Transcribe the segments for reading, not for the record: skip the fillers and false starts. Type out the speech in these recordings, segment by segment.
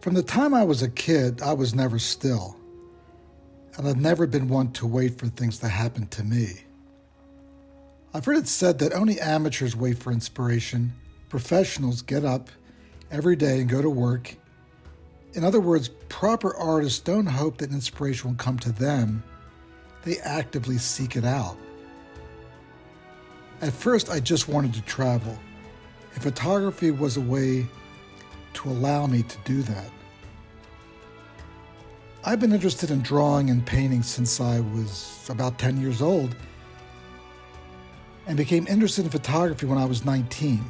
From the time I was a kid, I was never still, and I've never been one to wait for things to happen to me. I've heard it said that only amateurs wait for inspiration. Professionals get up every day and go to work. In other words, proper artists don't hope that inspiration will come to them. They actively seek it out. At first, I just wanted to travel, and photography was a way to allow me to do that. I've been interested in drawing and painting since I was about 10 years old and became interested in photography when I was 19.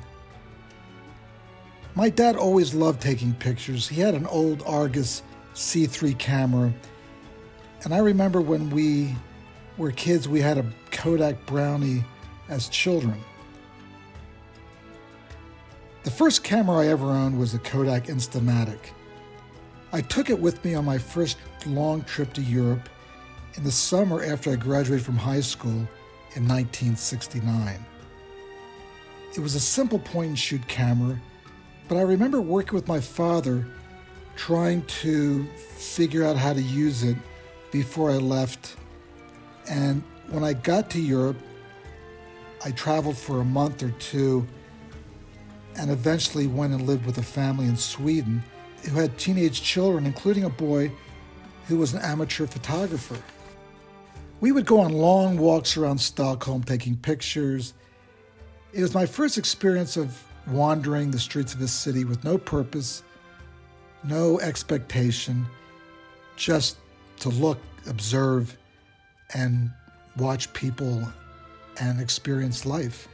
My dad always loved taking pictures. He had an old Argus C3 camera, and I remember when we were kids, we had a Kodak Brownie as children. The first camera I ever owned was a Kodak Instamatic. I took it with me on my first long trip to Europe in the summer after I graduated from high school in 1969. It was a simple point-and-shoot camera, but I remember working with my father trying to figure out how to use it before I left. And when I got to Europe, I traveled for a month or two and eventually went and lived with a family in Sweden who had teenage children, including a boy who was an amateur photographer. We would go on long walks around Stockholm taking pictures. It was my first experience of wandering the streets of a city with no purpose, no expectation, just to look, observe, and watch people and experience life.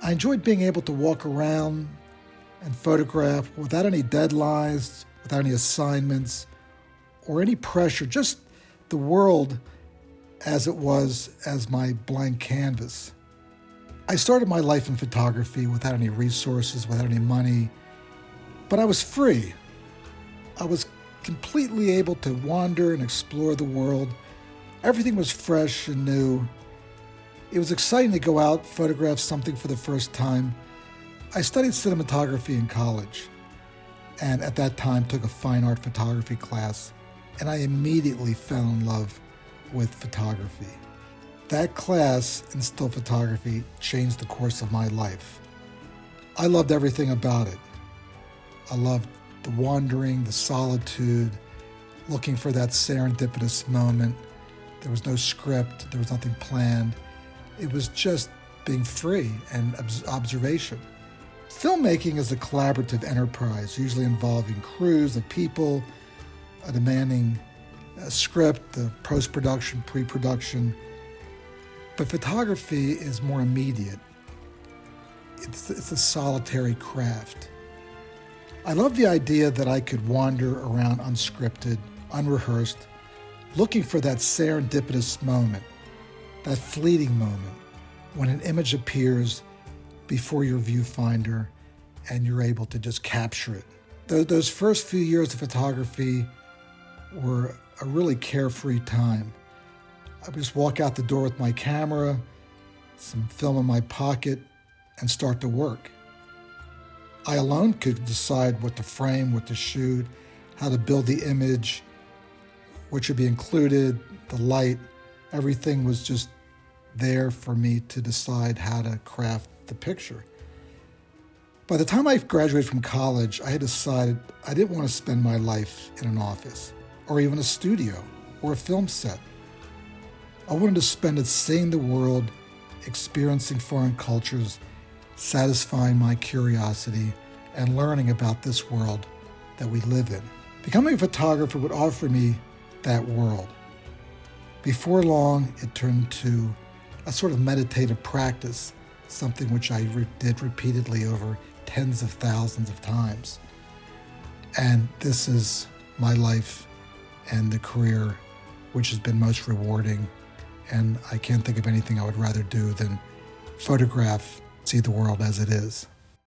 I enjoyed being able to walk around and photograph without any deadlines, without any assignments, or any pressure, just the world as it was as my blank canvas. I started my life in photography without any resources, without any money, but I was free. I was completely able to wander and explore the world. Everything was fresh and new. It was exciting to go out, photograph something for the first time. I studied cinematography in college, and at that time took a fine art photography class, and I immediately fell in love with photography. That class in still photography changed the course of my life. I loved everything about it. I loved the wandering, the solitude, looking for that serendipitous moment. There was no script, there was nothing planned. It was just being free and observation. Filmmaking is a collaborative enterprise, usually involving crews of people, a demanding script, the post-production, pre-production. But photography is more immediate. It's a solitary craft. I love the idea that I could wander around unscripted, unrehearsed, looking for that serendipitous moment, that fleeting moment when an image appears before your viewfinder and you're able to just capture it. Those first few years of photography were a really carefree time. I would just walk out the door with my camera, some film in my pocket, and start to work. I alone could decide what to frame, what to shoot, how to build the image, what should be included, the light. Everything was just there for me to decide how to craft the picture. By the time I graduated from college, I had decided I didn't want to spend my life in an office, or even a studio, or a film set. I wanted to spend it seeing the world, experiencing foreign cultures, satisfying my curiosity, and learning about this world that we live in. Becoming a photographer would offer me that world. Before long, it turned to a sort of meditative practice, something which I did repeatedly over tens of thousands of times. And this is my life and the career which has been most rewarding. And I can't think of anything I would rather do than photograph, see the world as it is.